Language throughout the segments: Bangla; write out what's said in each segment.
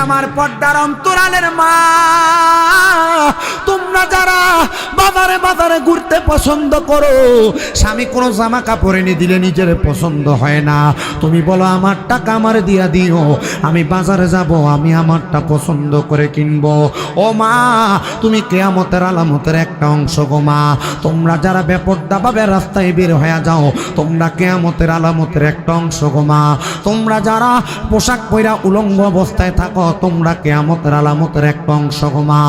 আমার পর্দার অন্তরালের মা, তোমরা যারা বাজারে বাজারে ঘুরতে পছন্দ করো, স্বামী কোনো জামা কাপড় এনে দিলে নিজের পছন্দ হয় না, তুমি বলো আমার টাকা আমার দিয়া দিও, আমি বাজারে যাব, আমি আমারটা পছন্দ করে কিনবো। ও মা, তুমি কিয়ামতের আলামতের একটা অংশ গো মা। তোমরা যারা বেপরদা ভাবে রাস্তায় বের হয়ে যাও, তোমরা কিয়ামতের আলামতের একটা অংশ গো মা। তোমরা যারা পোশাক পরা উলঙ্গ অবস্থায় থাকো, তোমরা কিয়ামতের আলামতের একটা অংশ গো মা।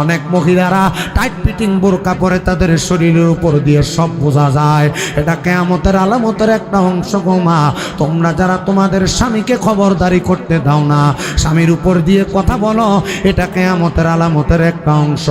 অনেক মহিলারা টাইট ফিটিং বোরকা পরে, তাদের শরীরের উপর দিয়ে সব বোঝা যায়, এটা কিয়ামতের আলামতের একটা অংশ গো মা। তোমরা যারা তোমাদের স্বামীকে খবরদারি করতে দাও না, স্বামীর উপর দিয়ে কথা বলো, এটা কিয়ামতের আলামতের একটা অংশ।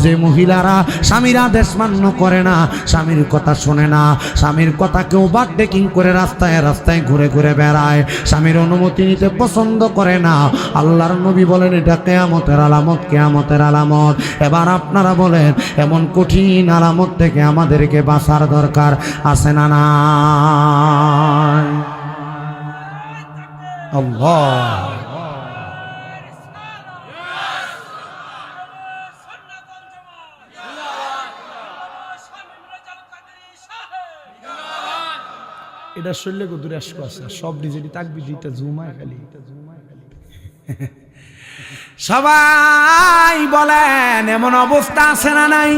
যে মহিলারা স্বামীর আদেশ মান্য করে না, স্বামীর কথা শোনে না, স্বামীর কথা কেউ ওভারটেকিং করে রাস্তায় রাস্তায় ঘুরে ঘুরে বেড়ায়, স্বামীর অনুমতি নিতে পছন্দ করে না, আল্লাহর নবী বলেন এটা কিয়ামতের আলামত, কিয়ামতের আলামত। এবার আপনারা বলেন, এমন কঠিন আলামত থেকে আমাদেরকে বাঁচার দরকার আছে না না? আল্লাহ, এটা শরীরে দূরে আসক আছে, সব ডিজেটি তাকবি দিতে জুমায় খালি। সবাই বলেন এমন অবস্থা আছে না নাই?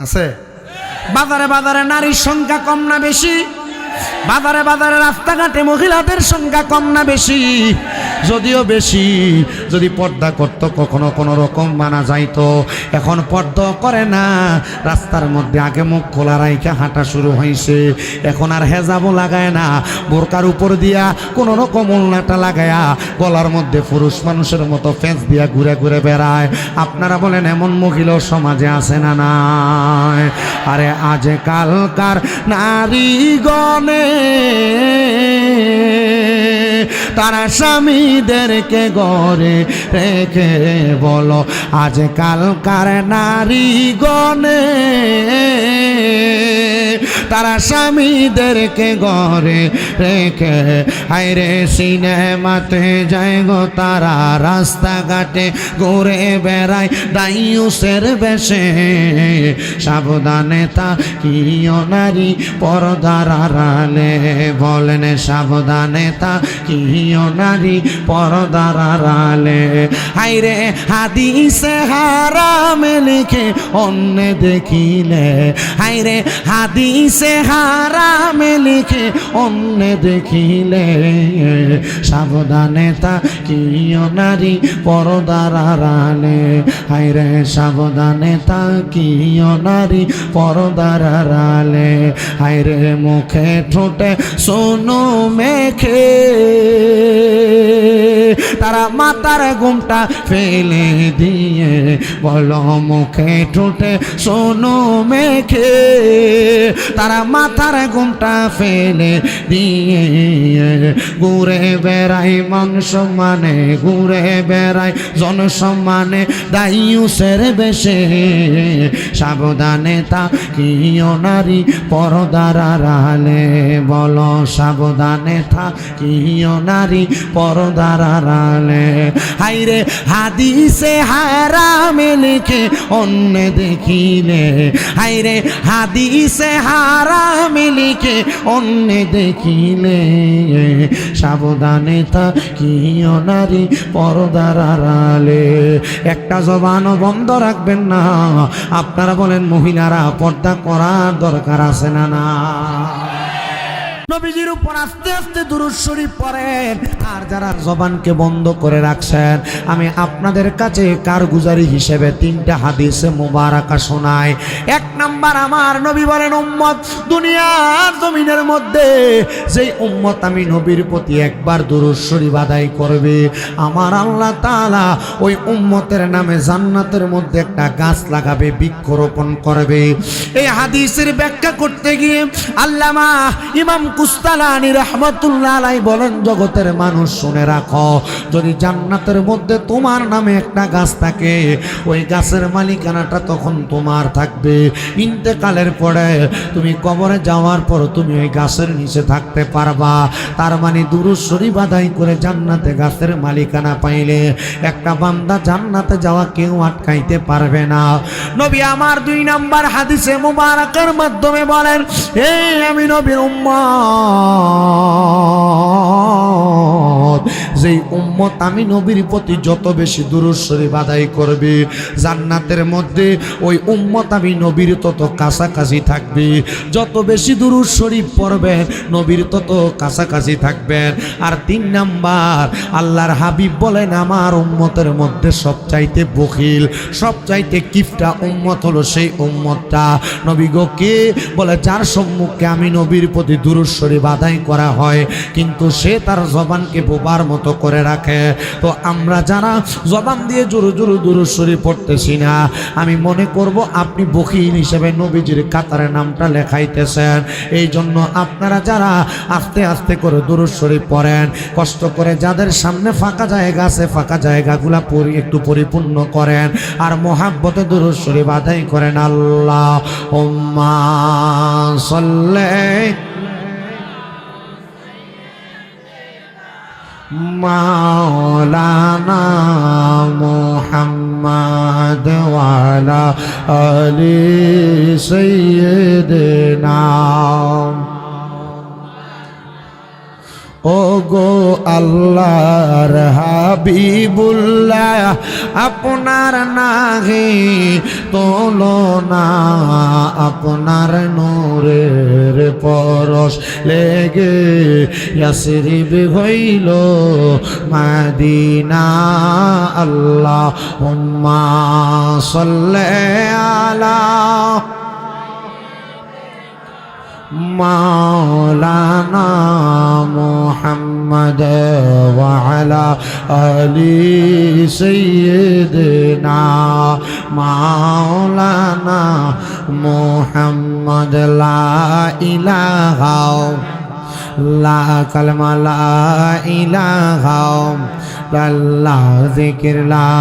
আছে। বাজারে বাজারে নারীর সংখ্যা কম না বেশি? বাজারে বাজারে রাস্তাঘাটে মহিলাদের সংখ্যা কম না বেশি? যদিও বেশি। যদি পর্দা করতো কখনো কোনো রকম মানা যাইতো, এখন পর্দা করে না, রাস্তার মধ্যে আগে মুখ খোলা রাইখা হাঁটা শুরু হয়েছে, এখন আর হেজাবও লাগায় না, বোরকার উপর দিয়া কোনো রকম ওড়নাটা লাগায়া গলার মধ্যে পুরুষ মানুষের মতো ফেঁস দিয়া ঘুরে ঘুরে বেড়ায়। আপনারা বলেন এমন মহিলাও সমাজে আছে না নাই? আরে আজে কালকার নারীগণে তারা স্বামীদেরকে ঘরে রেখে, বলো আজকালকার নারীগণে তারা স্বামীদেরকে ঘরে রেখে, হায়রে সিনেমাতে যায় গো তারা, রাস্তাঘাটে ঘুরে বেড়ায় দাইয়ুসের বেশে। সাবধানে তাকিও নারী পর্দার আড়ালে, বলেন সাবধানে তাকিও নারী পর্দার আড়ালে। হায়রে হাদিসে হারামে লিখে অন্য দেখিলে, হায়রে হাদিসে হারামে লিখে অন্য দেখিলে, সাবধানে তাকিও নারী পর্দার আড়ালে। হায়রে সাবধানে তাকিও নারী পর্দার আড়ালে। হায়রে মুখে ঠোঁটে সোনো মেখে তারা মাথার ঘুমটা ফেলে দিয়ে, বলো মুখে ঠোঁটে সোনো মেখে তারা মাথার ঘুমটা ফেলে দিয়ে, ঘুরে বেড়াই মান সম্মানে, ঘুরে বেড়াই জন সম্মানে দাইয়ুসের বেশে। সাবধানে তাকিও নারী পর্দার আড়ালে, বলো সাবধানে তাকিও নারী পর্দার আড়ালে। হায়রে হাদিসে হারামে লিখে অন্য দেখিলে, হায়রে হাদিসে হারামে লিখে অন্য দেখিলে, সাবধানে তাকিও নারী পর্দার আড়ালে। একটা জবানও বন্ধ রাখবেন না। আপনারা বলেন মহিলারা পর্দা করার দরকার আছে না না? নবীজির উপর আস্তে আস্তে দুরূদ শরীফ পড়েন। আর যারা জবানকে বন্ধ করে রাখছেন, আমি আপনাদের কাছে কারগুজারি হিসেবে 3টা হাদিসে মুবারাকা শোনাই। 1 নাম্বার, আমার নবী বলেন উম্মত দুনিয়ার জমিনের মধ্যে যেই উম্মত আমি নবীর প্রতি একবার দুরূদ শরীফ আদায় করবে, আমার আল্লাহ তাআলা ওই উম্মতের নামে জান্নাতের মধ্যে একটা গাছ লাগাবে, বৃক্ষরোপণ করবে। এই হাদিসের ব্যাখ্যা করতে গিয়ে আল্লামা ইমাম বুস্তালানি রাহমাতুল্লাহ আলাইহি বলেন, জগতের মানুষ শুনে রাখো, যদি জান্নাতের মধ্যে তোমার নামে একটা গাছ থাকে, ওই গাছের মালিকানাটা তখন তোমার থাকবে। ইন্তেকালের পরে তুমি কবরে যাওয়ার পর তুমি ওই গাছের নিচে থাকতে পারবা। তার মানে দুরূদ শরীফ আদায় করে জান্নাতে গাছের মালিকানা পাইলে একটা বান্দা জান্নাতে যাওয়া কেউ আটকাইতে পারবে না। নবী আমার 2 নাম্বার হাদিসে মুবারাকের মাধ্যমে বলেন, এই আমি নবীর উম্মত, যেই উম্মত আমি নবীর প্রতি যত বেশি দুরূদ শরীফ আদায় করবে, জান্নাতের মধ্যে ওই উম্মত আমি নবীর তত কাছাকাছি থাকবে। যত বেশি দুরূদ শরীফ পড়বেন নবীর তত কাছাকাছি থাকবেন। আর 3 নাম্বার, আল্লাহর হাবিব বলেন, আমার উম্মতের মধ্যে সবচাইতে বখিল, সবচাইতে কিফটা উম্মত হলো সেই উম্মতটা। নবী গো কে? বলে, যার সম্মুখে আমি নবীর প্রতি দুরূদ শরীফ আদায় করা হয় কিন্তু সে তার জবানকে বোবার মতো করে রাখে। তো আমরা যারা জবান দিয়ে জোরে জোরে দুরূদ শরীফ পড়তেছি না, আমি মনে করব আপনি বখিল হিসেবে নবীজির কাতারে নামটা লেখাইতেছেন। এই জন্য আপনারা যারা আস্তে আস্তে করে দুরূদ শরীফ পড়েন, কষ্ট করে যাদের সামনে ফাঁকা জায়গা আছে ফাঁকা জায়গাগুলা একটু পরিপূর্ণ করেন আর মহাব্বতে দুরূদ শরীফ আদায় করেন। আল্লাহুম্মা সাল্লি মাওলানা মুহাম্মদ ওয়া আলা আলি সাইয়্যিদিনা। ও গো আল্লাহর হাবিবুল্লাহ, আপনার নাহি তুলনা, আপনার নূরের পরশ লেগে ইয়াসরিব হইল মদিনা। আল্লাহুম্মা সাল্লি আলা মাওলানা মুহাম্মদ ওয়া আলা আলি সাইয়্যিদিনা মাওলানা মুহাম্মদ। লা ইলাহা লা কালমা লা ইলাহা ইল্লাল্লাহ, জিকির লা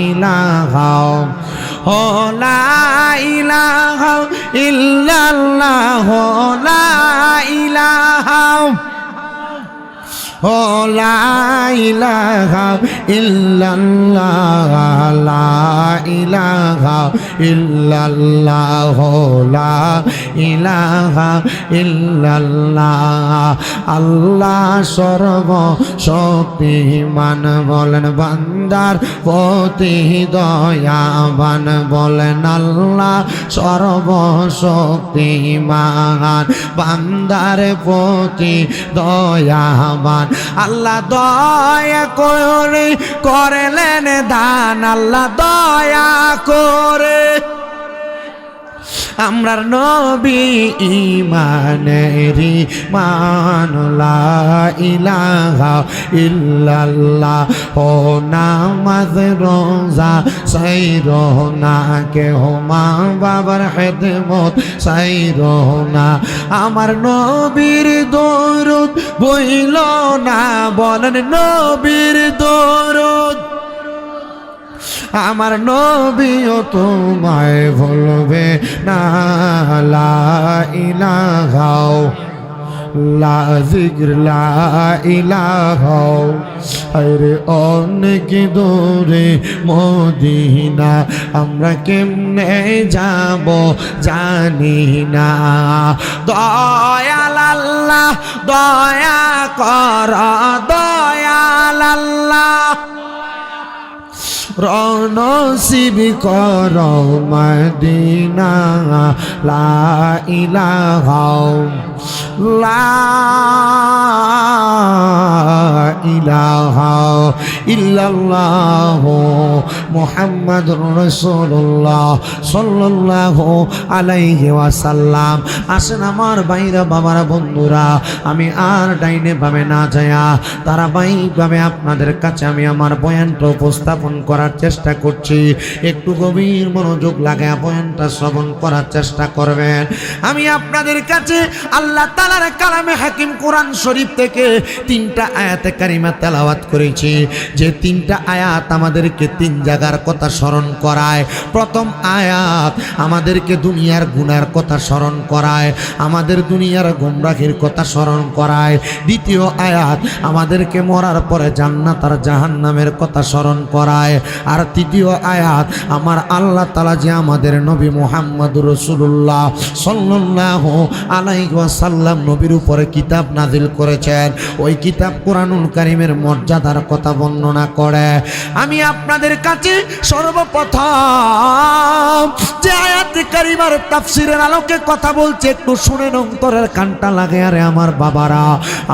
ইলাহা, ও লা ইলাহা ইল্লাল্লাহ, লা ইলাহা, ও লা ইলাহা ইল্লাল্লাহ, লা ইলাহা ইল্লাল্লাহ, লা ইলাহা ইল্লাল্লাহ। আল্লাহ সর্বশক্তিমান, বলেন বান্দার প্রতি দয়াবান, বলেন আল্লাহ সর্বশক্তিমান, বান্দার প্রতি দয়াবান। আল্লাহ দয়া করে করলেন দান, আল্লাহ দয়া করে আমরার নবী ইমানেরি মান, লা ইলাহা ইল্লাল্লাহ, ও নামাজ রোজা সাইরো না, কেহ মা বাবার খেদমত সাইরো না, আমার নবীর দরুদ বইল না, বলেন নবীর দরুদ। আমার নবীও তোমায় ভুলবে না, লা ইলাহা লা জিকির লা ইলাহা। আরে অনেক দূরে মদিনা, আমরা কেমনে যাব জানি না। দয়াল আল্লাহ দয়া কর, দয়াল আল্লাহ রনসিব কর মদিনা। লা ইলাহা লা ইলাহা ইল্লাল্লাহ মুহাম্মাদুর রাসূলুল্লাহ সাল্লাল্লাহু আলাইহি ওয়াসাল্লাম। আসেন আমার ভাইরা বাবারা বন্ধুরা, আমি আর ডাইনে বামে না যায়া ধারাবাহিকভাবে আপনাদের কাছে আমি আমার বয়ানটা উপস্থাপন করার করার চেষ্টা করছি, একটু গভীর মনোযোগ লাগায় বয়ানটা শ্রবণ করার চেষ্টা করবেন। আমি আপনাদের কাছে আল্লাহ তাআলার কালামে হাকিম কোরআন শরীফ থেকে 3টা আয়াতে কারিমা তেলাওয়াত করেছি, যে 3টা আয়াত আমাদেরকে 3 জায়গার কথা স্মরণ করায়। প্রথম আয়াত আমাদেরকে দুনিয়ার গুনার কথা স্মরণ করায়, আমাদের দুনিয়ার গোমরাহির কথা স্মরণ করায়। দ্বিতীয় আয়াত আমাদেরকে মরার পরে জান্নাত আর জাহান্নামের কথা স্মরণ করায়। আর তৃতীয় আয়াত আমার আল্লাহ তাআলা যে আমাদের নবী মুহাম্মদুর রাসূলুল্লাহ সাল্লাল্লাহু আলাইহি ওয়াসাল্লাম নবীর উপরে কিতাব নাজিল করেছেন, ওই কিতাব কোরআনুল কারীমের মর্যাদার কথা বর্ণনা করে। আমি আপনাদের কাছে সর্বপ্রথম যে আয়াতে কারিমার তাফসীরের আলোকে কথা বলছে, একটু শুনেন, অন্তরের কানটা লাগে। আরে আমার বাবারা,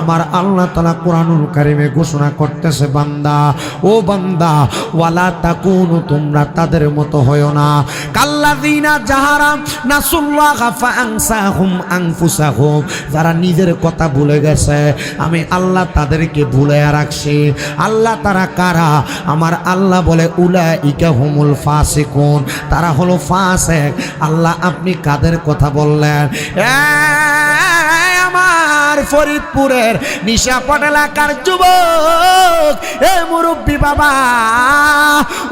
আমার আল্লাহ তাআলা কোরআনুল কারীমে ঘোষণা করতেছে, বান্দা ও বান্দা, ওয়ালা তাকুনু, তোমরা তাদের মতো হয়ো না, কাল্লাযিনা যাহারা নাসুল্লাহা ফাআনসাহুম আনফুসাহুম, যারা নিজের কথা ভুলে গেছে, আমি আল্লাহ তাদেরকে ভুলে রাখছি। আল্লাহ তারা কারা? আমার আল্লাহ বলে উলাইকা হুমুল ফাসিকুন, তারা হলো ফাসিক। আল্লাহ আপনি কাদের কথা বললেন? আমার ফরিদপুরের নিশাপট এলাকার যুবক, এ মুরব্বী বাবা,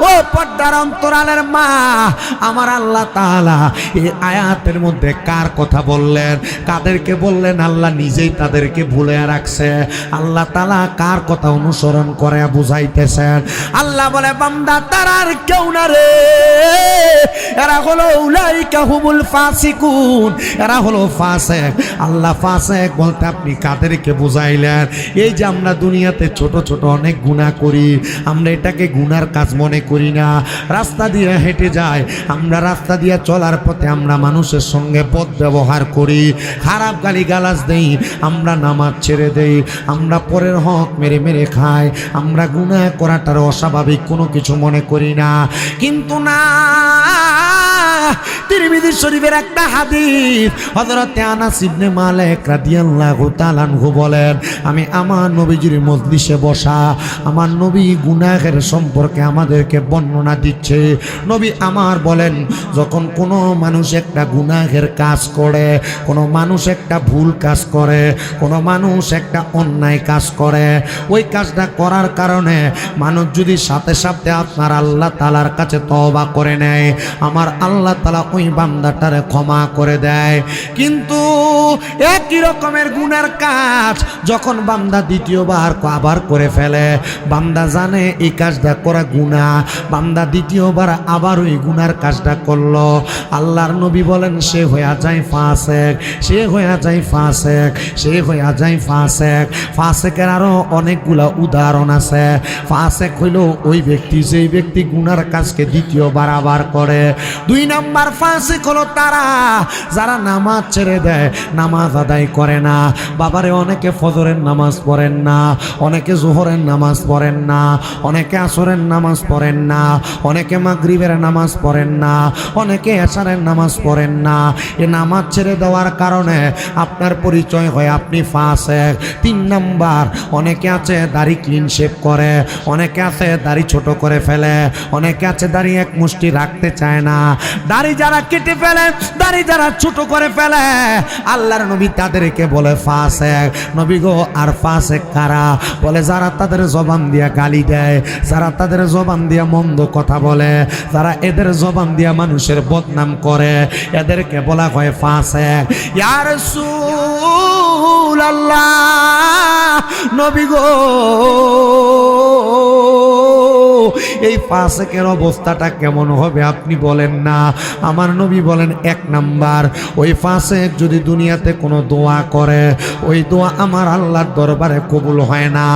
ও পর্দার অন্তরালের মা, আমার আল্লাহ তাআলা এই আয়াতের মধ্যে কার কথা বললেন, কাদেরকে বললেন? আল্লাহ নিজেই তাদেরকে ভুলে রাখছে। আল্লাহ তাআলা কার কথা অনুসরণ করে বুঝাইতেছেন? আল্লাহ বলে, বান্দা তারা আর কেউ না রে, এরা হলো উলাইকা হুমুল ফাসিকুন, এরা হলো ফাসিক। আল্লাহ ফাসিক বলতে আপনি কাদেরকে বুঝাইলেন? এই যে আমরা দুনিয়াতে ছোট ছোট অনেক গুনাহ করি, আমরা এটাকে গুনার কাজ মনে করি না। রাস্তা দিয়ে হেঁটে যাই, আমরা রাস্তা দিয়ে চলার পথে আমরা মানুষের সঙ্গে বদ ব্যবহার করি, খারাপ গালিগালাজ দেই, আমরা নামাজ ছেড়ে দেই, আমরা পরের হক মেরে মেরে খাই, আমরা গুনাহ করাটার অস্বাভাবিক কোনো কিছু মনে করি না। কিন্তু না, তিরমিজি শরীফের একটা হাদিস, হযরত আনাস ইবনে মালিক রাদিয়াল্লাহু তাআলা আনহু বলেন, আমি আমার নবীজির মজলিসে বসা, আমার নবী গুনাহের সম্পর্কে আমাদেরকে বর্ণনা দিচ্ছে। নবী আমার বলেন, যখন কোনো মানুষ একটা গুনাহের কাজ করে, কোনো মানুষ একটা ভুল কাজ করে, কোনো মানুষ একটা অন্যায় কাজ করে, ওই কাজটা করার কারণে মানুষ যদি সাথে সাথে আপনার আল্লাহ তাআলার কাছে তওবা করে নেয়, আমার আল্লাহ তাআলা ওই বান্দাটারে ক্ষমা করে দেয়। কিন্তু একই রকমের গুনার কাজ যখন বান্দা দ্বিতীয়বার আবার করে ফেলে, বান্দা জানে এই কাজটা করা গুনাহ, বান্দা দ্বিতীয়বার আবার ওই গুনার কাজটা করলো, আল্লাহর নবী বলেন সে হয়ে যায় ফাসিক, সে হয়ে যায় ফাসিক, সে হয়ে যায় ফাসিক। ফাসিকের আরো অনেকগুলা উদাহরণ আছে। ফাসিক হইল ওই ব্যক্তি, যেই ব্যক্তি গুনার কাজকে দ্বিতীয়বার আবার করে। 2 নাম্বার ফাসিক হলো তারা যারা নামাজ ছেড়ে দেয়, নামাজ আদায় করে না। বাবারে, অনেকে ফজরের নামাজ পড়েন না, অনেকে জোহরের নামাজ পড়েন না, অনেকে আসরের নামাজ পড়েন না, অনেকে মাগরিবের নামাজ পড়েন না, অনেকে এশারের নামাজ পড়েন না। এ নামাজ ছেড়ে দেওয়ার কারণে আপনার পরিচয় হয় আপনি ফাসিক। 3 নাম্বার, অনেকে আছে দাড়ি ক্লিন শেভ করে, অনেকে আছে দাড়ি ছোট করে ফেলে, অনেকে আছে দাড়ি এক মুষ্টি রাখতে চায় না। দাড়ি যারা কেটে ফেলে, দাড়ি যারা ছোট করে ফেলে, আল্লাহর নবী তাদেরকে বলে ফাসিক। নবী গো, আর ফাসিক কারা? বলে যারা তাদের জবান দিয়া গালি দেয়, যারা তাদের জবান দিয়া মন্দ কথা বলে, যারা এদের জবান দিয়া মানুষের বদনাম করে, এদেরকে বলা হয় ফাসিক। ইয়া রাসূলুল্লাহ, নবী গো, এই ফাসিকের অবস্থাটা কেমন হবে আপনি বলেন না? আমার নবী বলেন, 1 নাম্বার, ওই ফাসিক যদি দুনিয়াতে কোনো দোয়া করে, ওই দোয়া আমার আল্লাহর দরবারে কবুল হয় না।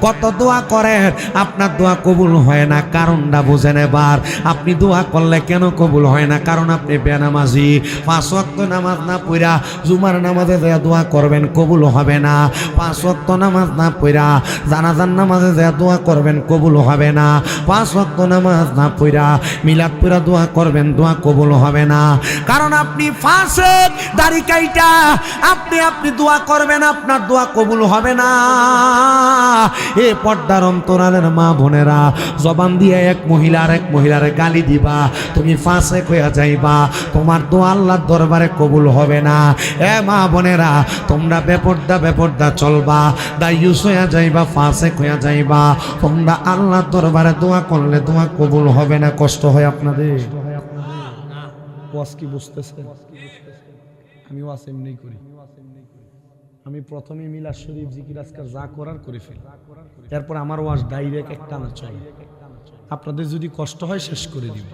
কত দোয়া করেন, আপনার দোয়া কবুল হয় না, কারণটা বুঝেন এবার। আপনি দোয়া করলে কেন কবুল হয় না? কারণ আপনি বেনামাজি। 5 ওয়াক্ত নামাজ না পড়া জুমার নামাজে যা দোয়া করবেন কবুল হবে না। 5 ওয়াক্ত নামাজ না পড়া জানাজার নামাজে যা দোয়া করবেন কবুল হবে না। 5 ওয়াক্ত নামাজ না পড়া মিলাদ পড়া দোয়া করবেন, দোয়া কবুল হবে না। কারণ আপনি ফাসিক, দাড়ি কাইটা আপনি দোয়া করবেন, আপনার দোয়া কবুল হবে না। এ পর্দার অন্তরালের মা বোনেরা, জবান দিয়ে এক মহিলার গালি দিবা, তুমি ফাসিক হয়ে যাইবা, তোমার দোয়া আল্লাহর দরবারে কবুল হবে না। এ মা বোনেরা, তোমরা বেপর্দা চলবা, দায়ুস হয়ে যাইবা, ফাসিক হয়ে যাইবা, তোমরা আল্লাহর দরবারে দোয়া করলে দোয়া কবুল হবে না। কষ্ট হয় আপনাদের? ওয়াজ কি বুঝতেছে? আমি ওয়াজ এমনি করি, আমি প্রথমে মিলাদ শরীফ জিকির আজকার যা করার করে ফেলি, এরপর আমার ওয়াজ ডাইরেক্ট একটা না চলে। আপনাদের যদি কষ্ট হয় শেষ করে দিব।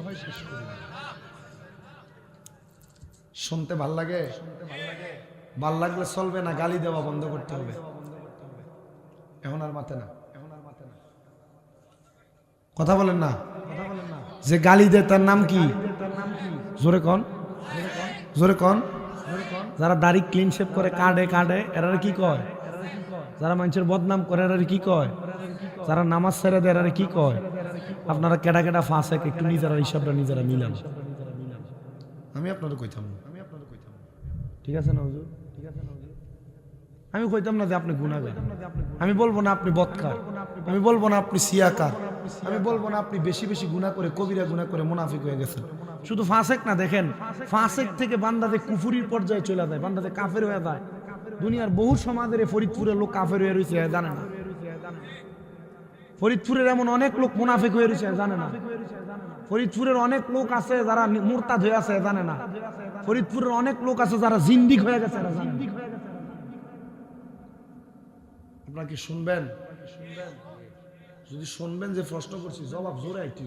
শুনতে ভাল লাগে? ভাল লাগলে চলবে না, গালি দেওয়া বন্ধ করতে হবে। এখন আর মাথে না, কথা বলেন না। যে গালি দেয় তার নাম কি? জোরে কন। যারা দাড়ি ক্লিন শেভ করে কাটে এরা কি কয়? যারা মানুষের বদনাম করে এরা কি কয়? যারা নামাজ ছেড়ে দেয় এরা কি কয়? আপনারা কেটা ফাঁসেক, একটু নিজেরা হিসাবটা নিজেরা মিলান। আমি আপনাদের কইতাম, ঠিক আছে না হুজুর? আমি কইতাম না যে আপনি গুনাহগার, আমি বলবো না আপনি বদকার, আমি বলবো না আপনি সিয়াকার, আমি বলবো না আপনি বেশি গুনাহ করে কবিরা গুনাহ করে মুনাফিক হয়ে গেছেন। শুধু ফাসেক না, দেখেন ফাসেক থেকে বান্দাতে কুফুরির পর্যায়ে চলে যায়, বান্দাতে কাফের হয়ে যায়। দুনিয়ার বহু সমাজের ফরিদপুরের লোক কাফের হয়ে রয়েছে, জানে না। ফরিদপুরের এমন অনেক লোক মুনাফিক হয়ে রয়েছে, জানে না। ফরিদপুরের অনেক লোক আছে যারা মুরতাদ হয়ে আছে, জানে না। ফরিদপুরের অনেক লোক আছে যারা জিন্দিক হয়ে গেছে, জানে না। আপনারা কি শুনবেন? যদি শুনবেন যে প্রশ্ন করছি, জবাব জোরে আইটি।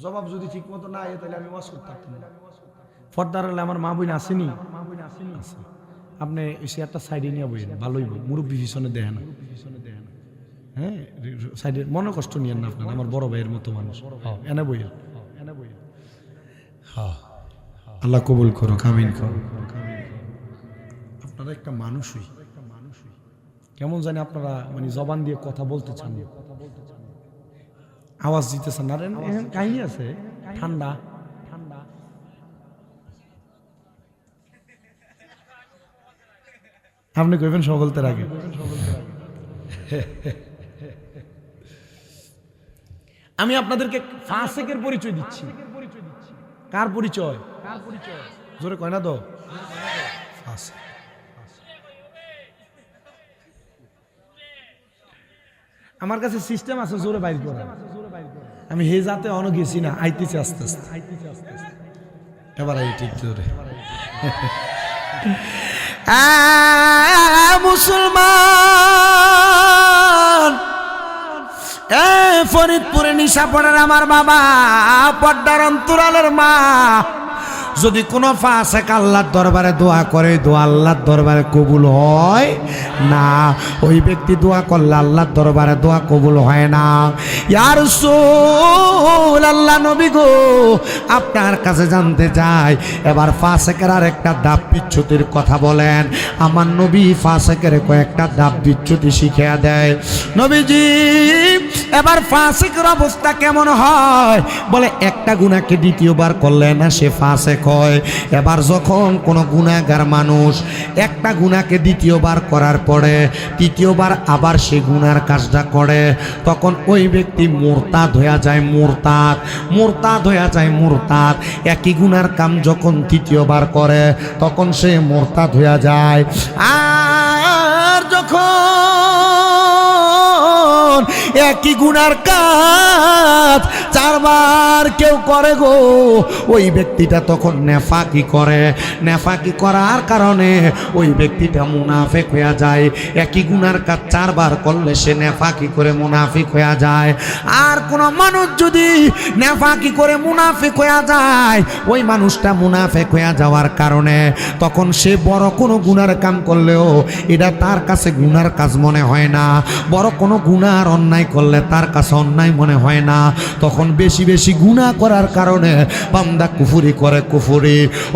জবাব যদি ঠিক মতো না আয় তাহলে আমি ওয়াজ করতে পারতাম না। পর্দার হলে আমার মা বোন আসেনি, আপনি সে একটা সাইডে নিয়ে বইয়েন, ভালোই বই, মুরব্বী পিছনে দেয় না। হ্যাঁ, সাইডে মনে কষ্ট নিয়েন না, আপনার আমার বড় ভাইয়ের মতো মানুষ, এনে বইয়েন। আল্লাহ কবুল করো, আমিন করো। আপনারা একটা মানুষই, কেমন জানি আপনারা মানে জবান দিয়ে কথা বলতে চান, আওয়াজ দিতেছেন না। কাহিনী আছে, ঠান্ডা আপনি কইবেন সকলতে আগে। আমি আপনাদেরকে ফাসিকের পরিচয় দিচ্ছি। কার পরিচয়? জোরে কয় না তো। আমার কাছে সিস্টেম আছে জোরে বাইর করা। আমি হে যাতে অন গেছি না, আইতেছি আস্তে আস্তে। এবার আই ঠিক জোরে। মুসলমান, ফরিদপুরে নিশাপুরের আমার বাবা, পর্দার অন্তরালের মা, যদি কোনো ফাসিক আল্লাহর দরবারে দোয়া করে, দোয়া আল্লাহর দরবারে কবুল হয় না। ওই ব্যক্তি দোয়া করলে আল্লাহর দরবারে দোয়া কবুল হয় না। ইয়া রাসূল, আল্লাহ নবী গো, আপনার কাছে জানতে চাই, এবার ফাসিকের আর একটা দাব বিচ্যুতির কথা বলেন। আমার নবী ফাসিকের কয়েকটা দাব বিচ্যুতি শিখিয়ে দেয়। নবীজি, এবার ফাসিকের অবস্থা কেমন হয়? বলে একটা গুনাহকে দ্বিতীয়বার করলে না সে ফাসিক হয়। এবার যখন কোনো গুনাহগার মানুষ একটা গুনাহকে দ্বিতীয়বার করার পরে তৃতীয়বার আবার সে গুনার কাজটা করে, তখন ওই ব্যক্তি মুরতাদ হয়ে যায়। মুরতাদ হয়ে যায়। একই গুনার কাম যখন তৃতীয়বার করে তখন সে মুরতাদ হয়ে যায়। আর যখন একই গুনার কাজ চারবার কেউ করে গো, ওই ব্যক্তিটা তখন নেফাকি করে। নেফাকি করার কারণে ওই ব্যক্তিটা মুনাফিক হয়ে যায়। একই গুনার কাজ চারবার করলে সে নেফাকি করে মুনাফিক হয়ে যায়। আর কোন মানুষ যদি নেফাকি করে মুনাফিক হয়ে যায়, ওই মানুষটা মুনাফিক হয়ে যাওয়ার কারণে তখন সে বড় কোনো গুনার কাম করলেও এটা তার কাছে গুনার কাজ মনে হয় না। বড় কোনো গুনার অন্যায় করলে তার কাছে অন্যায় মনে হয় না, তখন বেশি বেশি গুনাহ করার কারণে বান্দা কুফরি করে।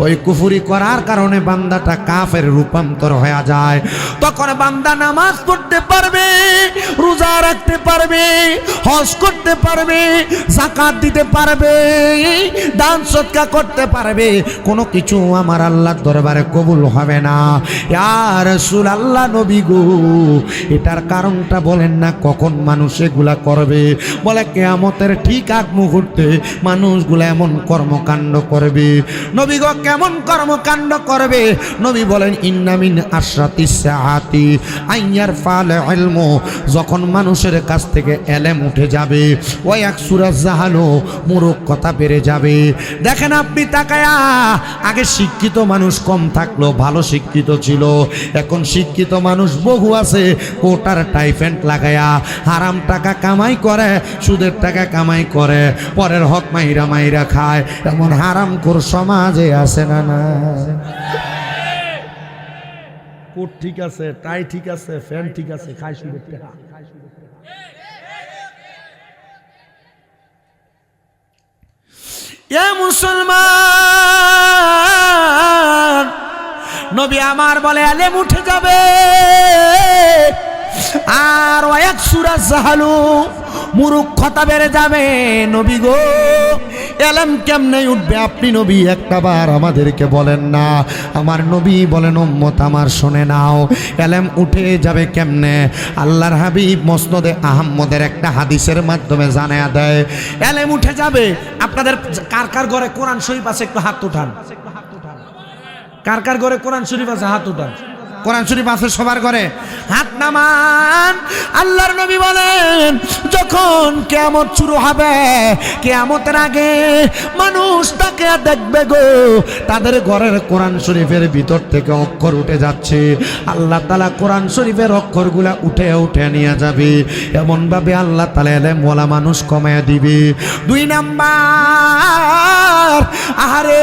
ওই কুফরি করার কারণে বান্দাটা কাফের রূপান্তর হয়ে যায়। তখন বান্দা নামাজ পড়তে পারবে, রোজা রাখতে পারবে, হজ করতে পারবে, যাকাত দিতে পারবে, দান সদকা করতে পারবে, কোনো কিছু আমার আল্লাহর দরবারে কবুল হবে না। ইয়া রাসূলুল্লাহ, নবী গো, এটার কারণটা বলেন না, কখন মানুষ এগুলা করবে? বলে কিয়ামতের ঠিক আগ মুহূর্তে মানুষগুলা এমন কর্মকাণ্ড করবে। নবী গো, কেমন কর্মকাণ্ড করবে? নবী বলেন, ইন্না মিন আশরাতিস সাআতি আইয়ার ফাল ইলমু, যখন মানুষের কাছ থেকে এলেম উঠে যাবে, ওই এক সুরাজ জাহালো, মূর্খতা বেড়ে যাবে। দেখেন আপনি তাকায়া, আগে শিক্ষিত মানুষ কম থাকলো, ভালো শিক্ষিত ছিল, এখন শিক্ষিত মানুষ বহু আছে, কোটার টাইফেন্ট লাগায়া হারাম টাকা কামাই করে, সুদের টাকা কামাই করে, পরের হক মাইরা মাইরা খায়। এমন হারামখোর সমাজে আছে না? না, কোট ঠিক আছে, টাই ঠিক আছে, ফ্যান ঠিক আছে, খায় সুদের টাকা। এ মুসলমান, নবী আমার বলে এলেম উঠে যাবে, আর এক সূরা জাহালু, মূর্খতা বেড়ে যাবে। নবী গো, এলেম কেমনে উঠবে? আপনি নবী একটাবার আমাদেরকে বলেন না। আমার নবী বলেন, উম্মত আমার শুনে নাও, এলেম উঠে যাবে কেমনে? আল্লাহর হাবিব মুসনদে আহমদের একটা হাদিসের মাধ্যমে জানায়া দেয়, এলেম উঠে যাবে। আপনাদের কার কার ঘরে কোরআন শরীফ আছে? একটু হাত উঠান। কার কার ঘরে কোরআন শরীফ আছে? হাত উঠান। কোরআন শরীফ আছে সবার ঘরে? হাত নামান। আল্লাহর নবী বলেন, যখন কিয়ামত শুরু হবে, কিয়ামতের আগে মানুষ তাকে দেখবে গো, তাদের ঘরের কোরআন শরীফের ভিতর থেকে অক্ষর উঠে যাচ্ছে। আল্লাহ তাআলা কোরআন শরীফের অক্ষরগুলা উঠে উঠে নিয়ে যাবে। এমন ভাবে আল্লাহ তাআলা এলেমওয়ালা মানুষ কমায়া দিবে। 2 নাম্বার, আহারে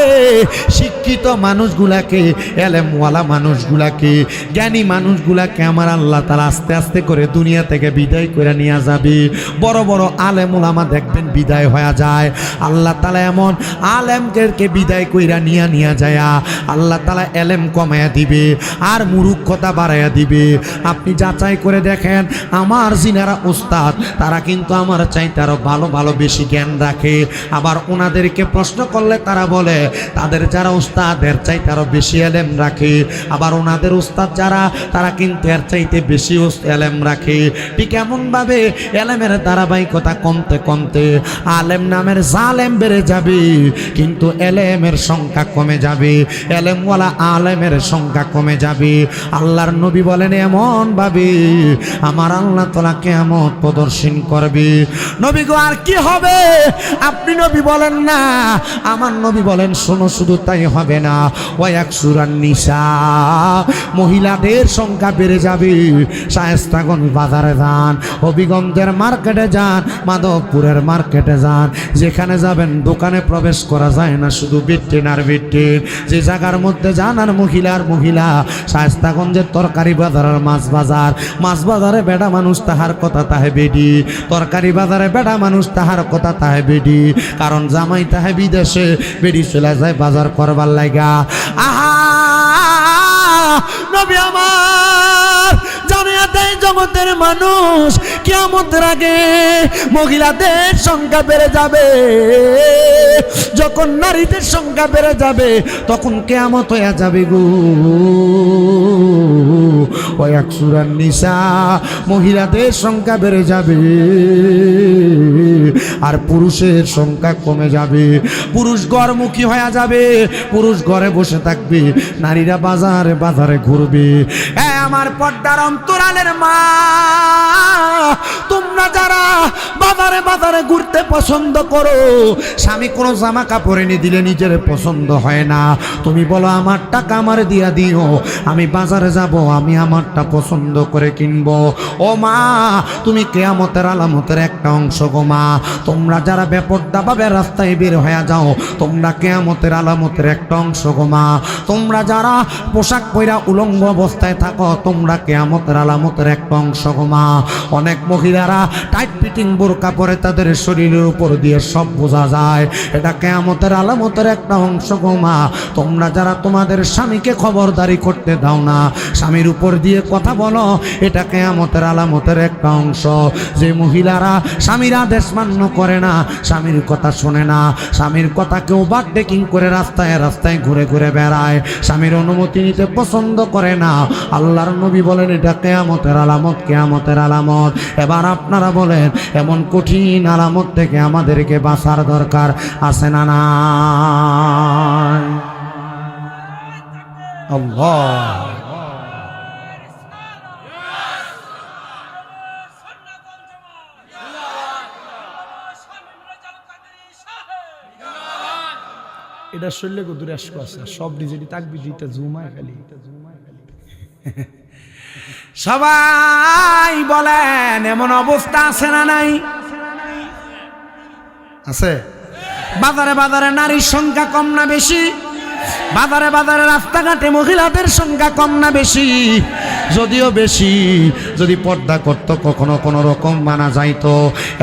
শিক্ষিত মানুষগুলাকে, এলেমওয়ালা মানুষগুলাকে, জ্ঞানী মানুষগুলাকে আমার আল্লাহ তাআলা আস্তে আস্তে করে দুনিয়া থেকে বিদায় করে নিয়ে যাবে। বড় বড় আলেম ওলামা দেখবেন বিদায় হয়ে যায়। আল্লাহ তাআলা এমন আলেমদেরকে বিদায় কইরা নিয়ে যায়, আল্লাহ তাআলা এলেম কমায়া দিবে আর মূর্খতা বাড়াইয়া দিবে। আপনি যাচাই করে দেখেন, আমার যিনারা উস্তাদ, তারা কিন্তু আমার চাইতে আরো ভালো ভালো বেশি জ্ঞান রাখে। আবার ওনাদেরকে প্রশ্ন করলে তারা বলে তাদের যারা উস্তাদের চাইতে আরো বেশি এলেম রাখে। আবার ওনাদের উস্তাদ যারা, তারা কিন্তু এর চাইতে বেশি এলেম রাখে। ঠিক এমন ভাবে এলেমের ধারাবাহিকতা কমতে কমতে আলেম নামের জালেম বেড়ে যাবে, কিন্তু এলেমের সংখ্যা কমে যাবে, এলেমওয়ালা আলেমের সংখ্যা কমে যাবে। আল্লাহর নবী বলেন, এমন ভাবে আমার আল্লাহ তাআলা কিয়ামত প্রদর্শন করবে। নবী গো, আর কি হবে? আপনি নবী বলেন না, আমার নবী বলেন, শোনো, শুধু তাই হবে না, ওই এক সূরার নিসা, মহিলাদের সংখ্যা বেড়ে যাবে। শায়েস্তাগঞ্জ বাজারে যান, হবিগঞ্জের মার্কেটে যান, মাধবপুরের মার্কেটে যান, যেখানে যাবেন দোকানে প্রবেশ করা যায় না, শুধু বিট্টিন আর বিট্টিন। যে জায়গার মধ্যে যান আর মহিলা। শায়েস্তাগঞ্জের তরকারি বাজার আর মাছ বাজারে বেটা মানুষ তাহার কথা তাহে বেডি, তরকারি বাজারে বেটা মানুষ তাহার কথা তাহে বেডি। কারণ জামাই তাহে বিদেশে, বেডি চলে যায় বাজার করবার লাগা। আহা, নবী আমার জানিয়া দেয়, জগতের মানুষ কিয়ামতের আগে মহিলাদের সংখ্যা বেড়ে যাবে। যখন নারীদের সংখ্যা বেড়ে যাবে, তখন কিয়ামত হয়ে যাবে গো। ওই এক সূরা নিসা, মহিলাদের সংখ্যা বেড়ে যাবে আর পুরুষের সংখ্যা কমে যাবে। পুরুষ ঘরমুখী হয়ে যাবে, পুরুষ ঘরে বসে থাকবে, নারীরা বাজারে বাজারে ঘুরবে। আমার পর্দার অন্তরালের মা, তোমরা যারা বাবা বাজারে বাজারে ঘুরতে পছন্দ করো, স্বামী কোনো জামা কাপড় এনে দিলে নিজের পছন্দ হয় না, তুমি বলো আমার টাকা আমার দিয়া দিও, আমি বাজারে যাব, আমি আমারটা পছন্দ করে কিনবো। ও মা, তুমি কিয়ামতের আলামতের একটা অংশ গো মা। তোমরা যারা বেপরদা ভাবে রাস্তায় বের হয়ে যাও, তোমরা কিয়ামতের আলামতের একটা অংশ গো মা। তোমরা যারা পোশাক পরা উলঙ্গ অবস্থায় থাকো, তোমরা কিয়ামতের আলামতের একটা অংশ গো মা। অনেক মহিলারা টাইট ফিটিং বোরকা পরে, তাদের শরীরের উপর দিয়ে সব বোঝা যায়, এটা কিয়ামতের আলামতের একটা অংশ গো মা। তোমরা যারা তোমাদের স্বামীকে খবরদারি করতে দাও না, স্বামীর উপর দিয়ে কথা বলো, এটা কিয়ামতের আলামতের একটা অংশ। যে মহিলারা স্বামীর আদেশ মান্য করে না, স্বামীর কথা শোনে না, স্বামীর কথা কেউ ওভারটেকিং করে রাস্তায় রাস্তায় ঘুরে ঘুরে বেড়ায়, স্বামীর অনুমতি নিতে পছন্দ করে না, আল্লাহর নবী বলেন এটা কিয়ামতের আলামত, কিয়ামতের আলামত। এবার আপনারা বলেন, এমন কঠিন আলামত থেকে আমাদেরকে বাঁচার দরকার আছে না না? আল্লাহ, এটা শরীরে দূরে আসক আছে, সব ডিজেটি তাকবি দিতে জুমায় খালি। সবাই বলেন এমন অবস্থা আছে না নাই? আছে। বাজারে বাজারে নারীর সংখ্যা কম না বেশি? বাজারে বাজারে রাস্তাঘাটে মহিলাদের সংখ্যা কম না বেশি? যদিও বেশি। যদি পর্দা করতো কখনো কোনো রকম মানা যাইতো,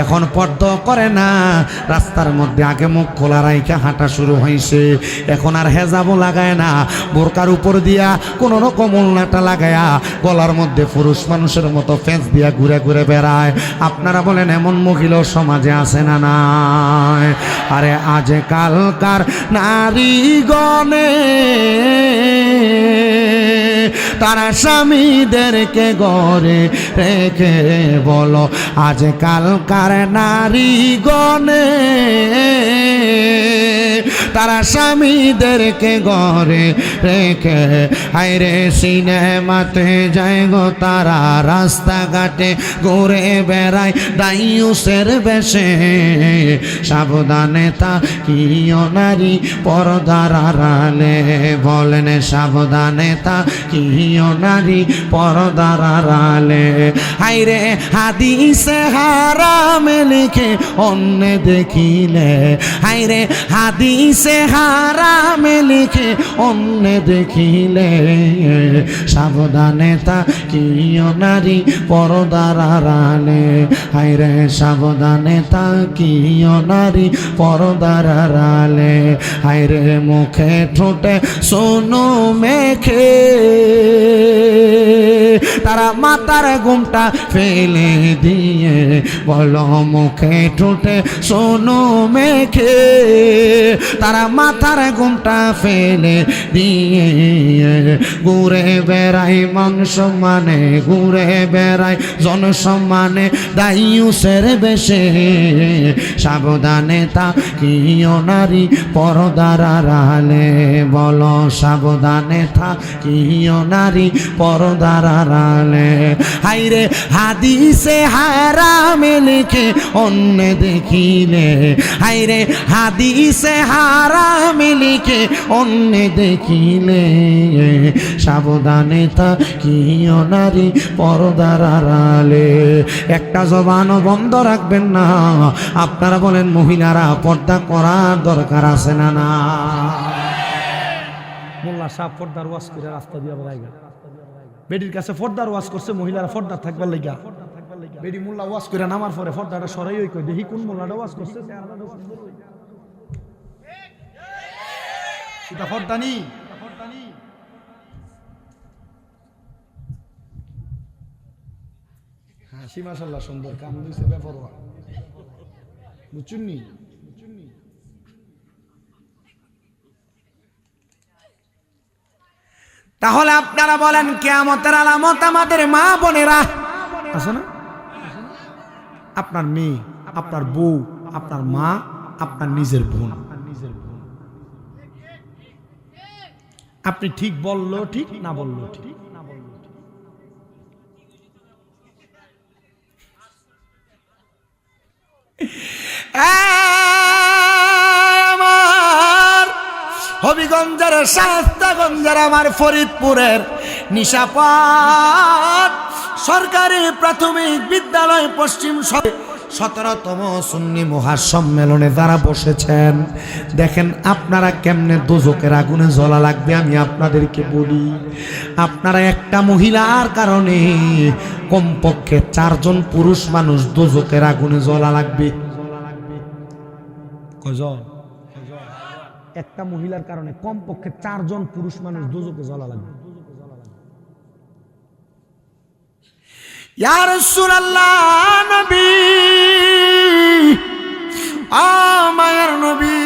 এখন পর্দা করে না, রাস্তার মধ্যে আগে মুখ খোলা রাইখা হাঁটা শুরু হয়েছে, এখন আর হেজাবও লাগায় না, বোরকার উপর দিয়া কোনো রকম ওড়নাটা লাগায়া গলার মধ্যে পুরুষ মানুষের মতো ফেঁস দিয়া ঘুরে ঘুরে বেড়ায়। আপনারা বলেন এমন মহিলাও সমাজে আছে না নাই? আরে আজকালকার নারীগণে তারা স্বামীদেরকে ঘরে রেখে, বলো আজকালকার নারীগণে তারা স্বামীদেরকে ঘরে রেখে, হায়রে সিনেমাতে যায় গো তারা, রাস্তাঘাটে ঘুরে বেড়ায় দাইয়ুসের বেশে। সাবধানে তাকিও নারী পর্দার আড়ালে, বলেন সাবধানে তাকিও নারী পর্দার আড়ালে। হায়রে হাদিসে হারামে লিখে অন্য দেখিলে, হায়রে হাদিসে হারামে লিখে অন্য দেখিলে, সাবধানে তাকিও নারী পর্দার আড়ালে। হায়রে সাবধানে তাকিও নারী পর্দার আড়ালে। হায়রে মুখে ঠোঁটে সোনো মেখে তারা মাথার ঘুমটা ফেলে দিয়ে, বলো মুখে ঠোঁটে সোনো মেখে তারা মাথার ঘুমটা ফেলে দিয়ে, ঘুরে বেড়াই মান সম্মানে, ঘুরে বেড়াই জন সম্মানে দাইয়ুসের বেশে। সাবধানে তাকিও নারী পর্দার আড়ালে, বলো সাবধানে তাকিও নারী পর্দার আড়ালে। হায়রে হাদিসে হারামে লিখে অন্য দেখিলে, হায়রে হাদিসে হারামে লিখে অন্য দেখিলে, সাবধানে তাকিও নারী পর্দার আড়ালে। একটা জবানও বন্ধ রাখবেন না। আপনারা বলেন মহিলারা পর্দা করার দরকার আছে না না? মোল্লা সাহেব পর্দার ওয়াজ করে রাস্তা দিয়ে বেড়াইগা, বেডির কাছে পর্দার ওয়াজ করছে, মহিলারা পর্দা থাকবার লাগা। বেডি মোল্লা ওয়াজ করে নামার পরে পর্দাটা সরাই ওই কই, দেখি কোন মোল্লাটা ওয়াজ করছে, এটা পর্দা নি। হাসি মাশাআল্লাহ সুন্দর, কাম দিছে বেপরোয়া, বুঝছেন নি? তাহলে আপনারা বলেন কিয়ামতের আলামত আমাদের মা বোনেরা আছে না? আপনার মেয়ে, আপনার বউ, আপনার মা, আপনার নিজের বোন। আপনি ঠিক বললো ঠিক, না বললো ঠিক। হবিগঞ্জের শাস্তাগঞ্জের আমার ফরিদপুরের নিশাপাট সরকারি প্রাথমিক বিদ্যালয় পশ্চিম 17তম সুন্নি মহাসম্মেলনে যারা বসেছেন, দেখেন আপনারা কেমনে দোজখের আগুনে জ্বলা লাগবে। আমি আপনাদেরকে বলি, আপনারা একটা মহিলার কারণে কমপক্ষে 4 জন পুরুষ মানুষ দোজখের আগুনে জ্বলা লাগবে। কয়জন? একটা মহিলার কারণে কমপক্ষে 4 জন পুরুষ মানুষ দোজখে জ্বলা লাগবে। ইয়া রাসূলুল্লাহ, নবী, মায়ের নবী,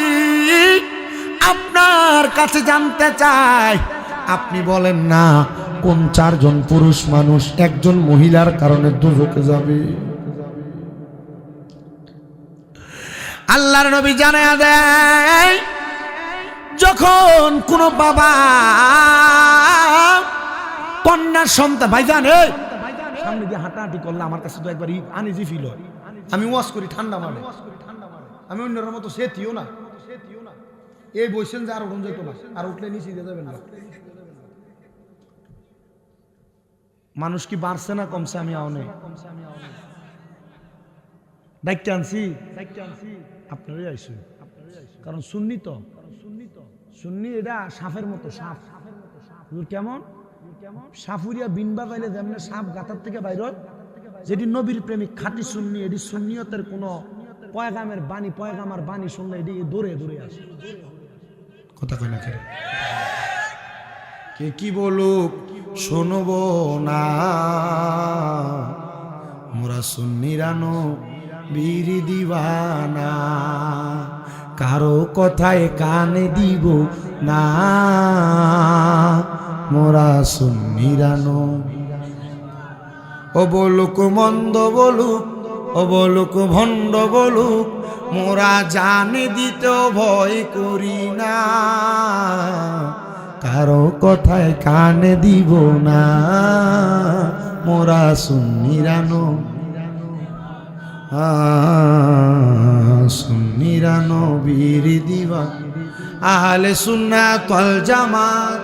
আপনার কাছে জানতে চাই, আপনি বলেন না কোন 4 জন পুরুষ মানুষ একজন মহিলার কারণে দোজখে যাবে? আল্লাহর নবী জানায়া দেয়, যখন কোন বাবা কন্যা সন্তান, ভাইজান সামনে দিয়ে হাঁটাহাঁটি করলে আমার কাছে তো একবার আনইজি ফিল হয়। আমি ওয়াশ করি ঠান্ডা মানে, আমি অন্যের মতো সেটিও না। এই বইছেন যে আর উঠুন যেত না, আর উঠলে নিচে দিয়ে যাবেন না। মানুষ কি বাড়ছে না কমছে? আমি আও নেই, দায়িত্ব আনছি, আপনারই আইসি, কারণ সুন্নি তো সুন্নি, এটা সাপের মতো। সাপ কেমন? সাফুরিয়া বিন বাজাইলে যেমন সাপ গাতার থেকে বাইর হয়, যেটি নবীর প্রেমিক খাঁটি সুন্নি, এটি সুন্নিয়তের কোন পয়গামের বাণী, পয়গামার বাণী শুনলে এটি দৌড়ে দৌড়ে আসে। কথা কয় না কে কি বলুক শোনবো না, মোরা সুন্নিরানো বীর দিওয়ানা, কারো কথায় কানে দিব না, মোরা সুন্নিরানো। ও বলুক মন্দ বলুক, ও বলুক ভণ্ড বলুক, মোরা জানে দিতেও ভয় করি না, কারো কথায় কানে দিব না, মোরা সুন্নিরানো, সুন্নিরানো বীর দিওয়া, আহলে সুন্নাত ওয়াল জামাত।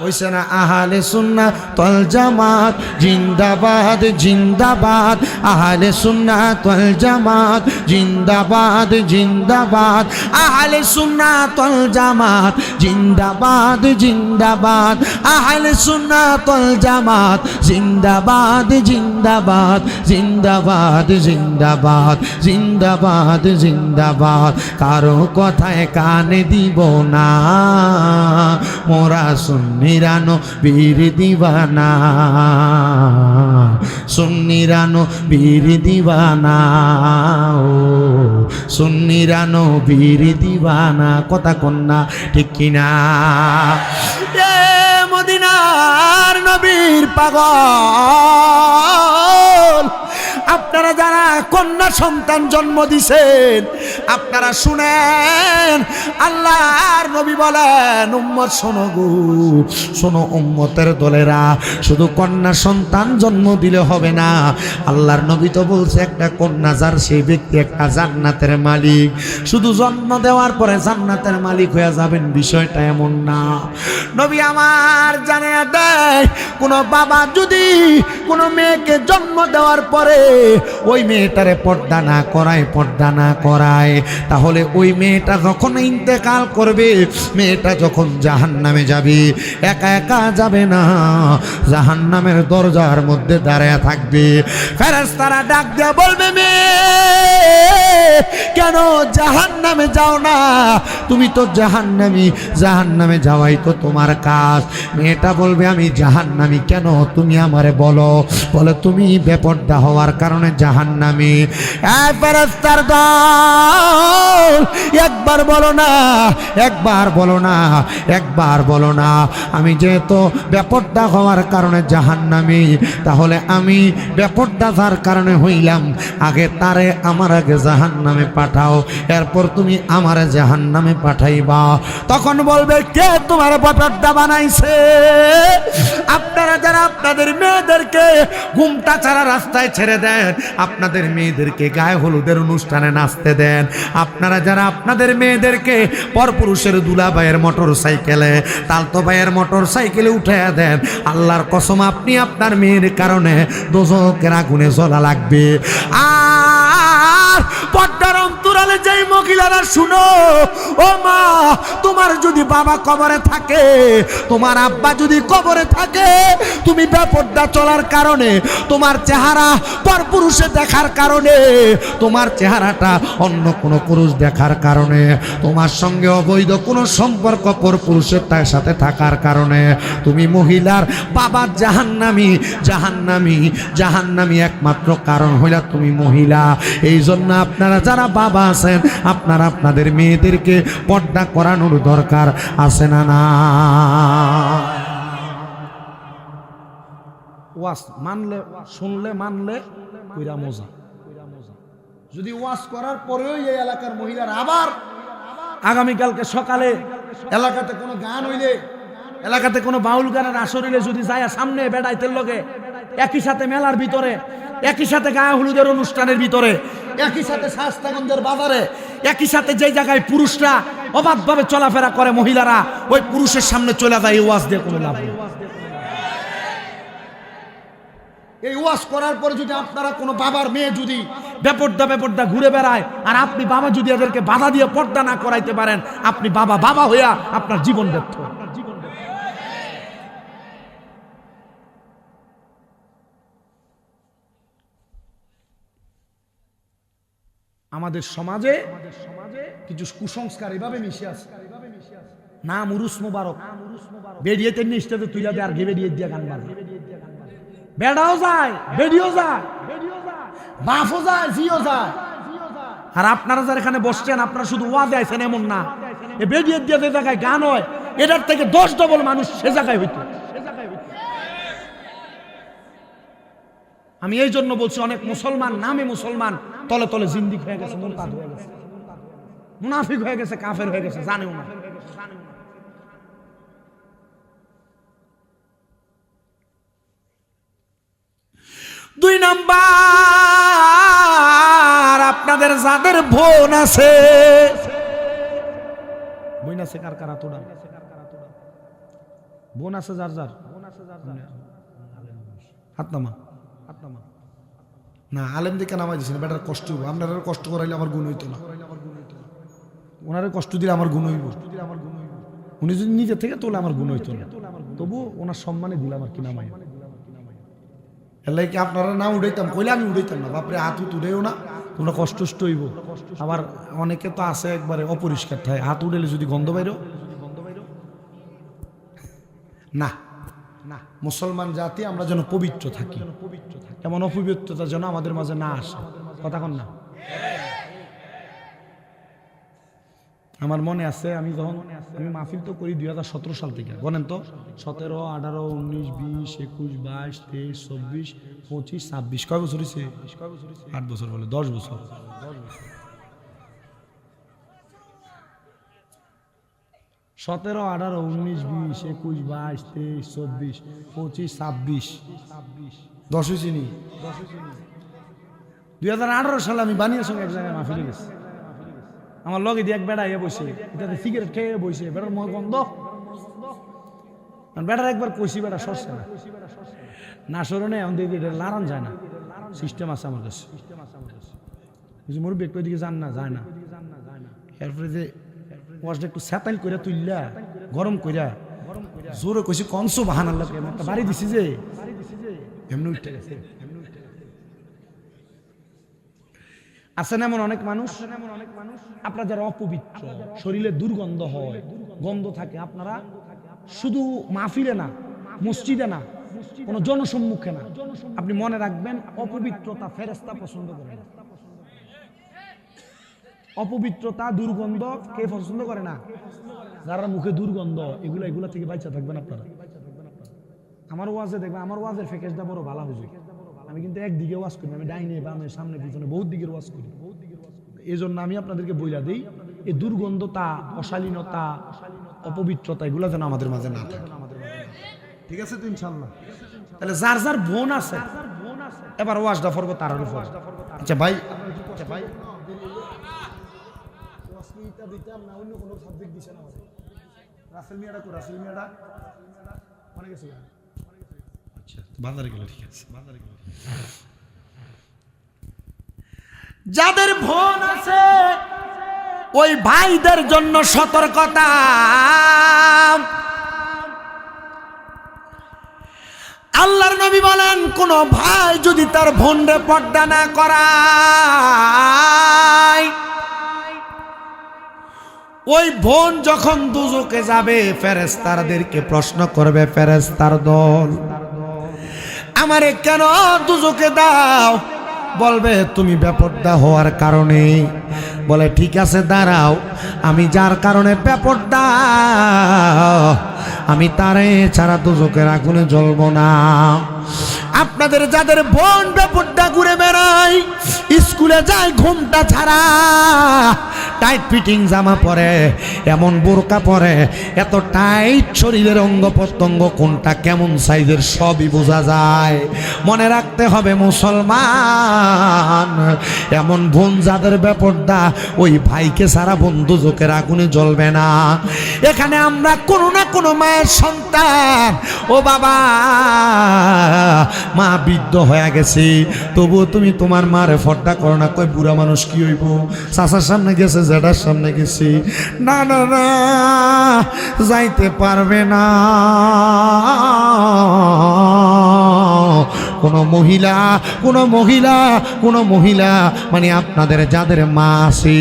হইছে না? আহলে সুন্নাত ওয়াল জামাত জিন্দাবাদ জিন্দাবাদ, আহলে সুন্নাত ওয়াল জামাত জিন্দাবাদ জিন্দাবাদ, আহলে সুন্নাত ওয়াল জামাত জিন্দাবাদ জিন্দাবাদ, আহলে সুন্নাত ওয়াল জামাত জিন্দাবাদ জিন্দাবাদ জিন্দাবাদ জিন্দাবাদ জিন্দাবাদ জিন্দাবাদ, কারো কথায় কানে দিব না, মোরা সুন্নিরানো বীর দিওয়ানা, সুন্নিরানো বীর দিওয়ানা, ও সুন্নিরানো বীর দিওয়ানা। কথা কন্যা ঠিক কিনা? মদিনার নবীর পাগল, আপনারা যারা কন্যা সন্তান জন্ম দিছেন, আপনারা শুনেন, আল্লাহর নবী বলেন, উম্মত শোনো গো, শোনো উম্মতের দলেরা, শুধু কন্যা সন্তান জন্ম দিলে হবে না। আল্লাহর নবী তো বলছে, একটা কন্যা যার সেই ব্যক্তি একটা জান্নাতের মালিক। শুধু জন্ম দেওয়ার পরে জান্নাতের মালিক হয়ে যাবেন, বিষয়টা এমন না। নবী আমার জানিয়ে দেয়, কোন বাবা যদি কোন মেয়েকে জন্ম দেওয়ার পরে ওই মেয়েটারে পর্দা না করায়, তাহলে ওই মেয়েটা যখন ইন্তেকাল করবে, মেয়েটা যখন জাহান্নামে যাবে, একা একা যাবে না, জাহান্নামের দরজার মধ্যে দাঁড়ায় থাকবে। ফেরেশতারা ডাক দিয়ে বলবে, মেয়ে কেন জাহান্নামে যাও না? তুমি তো জাহান্নামী, জাহান্নামে যাওয়াই তো তোমার কাজ। মেয়েটা বলবে, আমি জাহান্নামী কেন? তুমি আমারে বলো। বলে, তুমি বেপরদা হওয়ার কারণে জাহান্নামী। ফেরেশতার দল, একবার বলো না, একবার বলো না, একবার বলো না। আমি যেহেতু বেপরদা হওয়ার কারণে জাহান্নামী, তাহলে আমি বেপরদা যার কারণে হইলাম, আগে তারে আমার আগে জাহান্নামে জাহান্নামে পাঠাও, এরপর তুমি আমারে জাহান্নামে পাঠাইবা। তখন বলবে, কে তোমার বটরটা বানাইছে? আপনারা যারা আপনাদের মেয়েদেরকে ঘুমটা ছাড়া রাস্তায় ছেড়ে দেন, আপনাদের মেয়েদেরকে গায়ে হলুদের অনুষ্ঠানে নাচতে দেন, আপনারা যারা আপনাদের মেয়েদেরকে পরপুরুষের দুলাভাইয়ের মোটর সাইকেলে, তালতো ভাইয়ের মোটর সাইকেলে উঠে দেন, আল্লাহর কসম আপনি আপনার মেয়ের কারণে দোজখের আগুনে জ্বলা লাগবে। আর পর্দার অন্তরালে যেই মহিলারা শুনো, ও মা, তোমার যদি বাবা কবরে থাকে, তোমার আব্বা যদি কবরে থাকে, তুমি বেপর্দা চলার কারণে, তোমার চেহারা পরপুরুষে দেখার কারণে, তোমার চেহারাটা অন্য কোনো পুরুষ দেখার কারণে, তোমার সঙ্গে অবৈধ কোনো সম্পর্ক পরপুরুষের তার সাথে থাকার কারণে, তুমি মহিলার বাবা জাহান্নামী, জাহান্নামী, জাহান্নামী একমাত্র কারণ হইলা তুমি মহিলা। এই জন্য আপনারা যারা বাবা আছেন, আপনারা আপনাদের মেয়েদেরকে পর্দা করানোর দরকার আছে না? না, ওয়াজ মানলে, শুনলে, মানলে কইরা মজা। যদি ওয়াজ করার পরেও এই এলাকার মহিলারা আবার আগামীকালকে সকালে এলাকাতে কোনো গান হইলে, এলাকাতে কোনো বাউল গানের আসর হইলে যদি যায় সামনে বেড়াইতে লগে, একই সাথে মেলার ভিতরে, একই সাথে গায়ে হলুদের অনুষ্ঠানের ভিতরে, একই সাথে শাস্তাগঞ্জের বাজারে, একই সাথে যে জায়গায় পুরুষরা অবাধভাবে চলাফেরা করে, মহিলারা ওই পুরুষের সামনে চলে যায়, এই ওয়াজ দিয়ে কোনো লাভ নেই। এই ওয়াজ করার পরে যদি আপনারা কোনো বাবার মেয়ে যদি বেপর্দা ঘুরে বেড়ায়, আর আপনি বাবা যদি এদেরকে বাধা দিয়ে পর্দা না করাইতে পারেন, আপনি বাবা হইয়া আপনার জীবন ব্যর্থ। আমাদের সমাজে কিছু কুসংস্কার এভাবে মিশে আছে। নাম উরুস মুবারক, বেরিয়ে তেমনি স্টেজে তুইলা দে, আর ঘে বেরিয়ে দিয়া গান বাজে, বেড়াও যায়, বেরিয়েও যায়, বাফও যায়, জিও যায়। আর আপনারা যারা এখানে বসছেন, আপনারা শুধু ওয়াজে আইছেন এমন না, এ বেরিয়ে দিয়ে যে জায়গায় গান হয়, এটার থেকে 10 ডবল মানুষ সে জায়গায় হইতো। আমি এই জন্য বলছি, অনেক মুসলমান নামে মুসলমান, তলে তলে জিন্দিক হয়ে গেছে, মুরতাদ হয়ে গেছে, মুনাফিক হয়ে গেছে, কাফের হয়ে গেছে, জানেও না। দুই নাম্বার, আপনাদের যাদের বোন আছে, বোন আছে কার কার তোড়া, বোন আছে যার যার, হাত নামা, হাত নামা। না, আলেম দিকে নামাই দিচ্ছে না, বেটার কষ্ট হইব। আপনারা কষ্ট করাইলে আমার গুণ হইতো না, ওনারে কষ্ট দিলে আমার গুণ হইব। উনি যদি নিজে থেকে তোলে আমার গুণ হইতো না, তবু ওনার সম্মানে দিলাম আর কি নামাই। এলাই কি আপনারা না উঠাইতাম, কইলে আমি উঠাইতাম না, বাপরে হাত উঠেও না, তোমরা কষ্ট হইব। আবার অনেকে তো আছে একবারে অপরিষ্কার থাকে, হাত উঠেলে যদি গন্ধ বাইরো না। না, মুসলমান জাতি আমরা যেন পবিত্র থাকি, এমন অপবিত্রতা যেন আমাদের মাঝে না আসে। কথা কন না? আমার মনে আছে, আমি মাহফিল তো করি 2017 সাল থেকে, বলেন তো, 17, 18, 19, 20, 21, 22, 23, 24, 25, 26, কয় বছর হয়েছে? 8 বছর, বলে 10 বছর। 17, 18, 19, 20, 21, 22, 23, 24, 25, 26, 10 হয়েছে নি? 2018 সালে আমি বানিয়ার সঙ্গে এক জায়গায় মাহফিলে গেছি। আমার লগে দিয়ে এক বেড়া এ বসে, এটাতে সিগারেট খেয়ে বসে, বেড়ার মুখ বন্ধ। বেড়ার একবার কইছি, বেড়া সরছে না, না সরনে এখন দেখি এটা লাড়ান যায় না, সিস্টেম আছে আমার কাছে। মুরব্বী একটু দিকে যান না, যায় না। এরপরে যে ওয়াজটা একটু স্যাতাইল কইরা তুললা, গরম কইরা জোরে কইছি, কনসো বাহান আল্লাহ একটা বাড়ি দিছি যে এমনি উঠে গেছে। আছেন এমন অনেক মানুষ, আপনারা যারা অপবিত্র, শরীরে দুর্গন্ধ হয়, গন্ধ থাকে, আপনারা শুধু মাহফিলে না, মসজিদে না, কোনো জনসম্মুখে না, আপনি মনে রাখবেন, অপবিত্রতা ফেরেশতা পছন্দ করে না। অপবিত্রতা, দুর্গন্ধ কে পছন্দ করে না? যারা মুখে দুর্গন্ধ, এগুলা থেকে বাঁচা থাকবেন আপনারা। আমার ওয়াজে দেখবেন, আমার ওয়াজের ফেকেশটা বড় ভালো হুজুর। আমি কিন্তু একদিকে ওয়াজ করি না, আমি ডাইনে বামে সামনে পিছনে বহুত দিকের ওয়াজ করি। এই জন্য আমি আপনাদেরকে বইলা দিই, এই দুর্গন্ধতা, অশালীনতা, অপবিত্রতা এগুলো যেন আমাদের মাঝে না থাকে। ঠিক আছে তো ইনশাআল্লাহ? তাহলে যার যার বোন আছে এবার ওয়াজটা ফরবো তার উপর। আচ্ছা ভাই, যাদের বোন আছে ওই ভাইদের জন্য সতর্কতা। আল্লাহর নবী বলেন, কোন ভাই যদি তার বোনরে পর্দা না করায়, ওই বোন যখন দুজকে যাবে ফেরেশতাদেরকে প্রশ্ন করবে, ফেরেশতার দল, আমারে কেন দুজকে দাও? বলবে তুমি বেপর্দা হওয়ার কারণে। বলে ঠিক আছে দাঁড়াও, আমি যার কারণে বেপর্দা আমি তারে ছাড়া দুজকের আগুনে জ্বলব না। আপনাদের যাদের বোন বেপর্দা ঘুরে বেড়ায়, স্কুলে যায় ঘুমটা ছাড়া, টাইট ফিটিং জামা পরে, এমন বোরকা পরে, এত টাইট শরীরের অঙ্গ প্রত্যঙ্গ কোনটা কেমন সাইজের সবই বোঝা যায়। মনে রাখতে হবে মুসলমান, এমন বোন যাদের বেপর্দা ওই ভাইকে সারা বন্ধু চোখের আগুনে জ্বলবে না। এখানে আমরা কোনো না কোনো মায়ের সন্তান, ও বাবা মা বৃদ্ধ হয়ে গেছে, তবুও তুমি তোমার মারে পর্দা করো না। কই বুড়া মানুষ কি হইব, চাচার সামনে গেছে, জেঠার সামনে গেছি, না না না যাইতে পারবে না। কোনো মহিলা মানে আপনাদের যাদের মা আছে,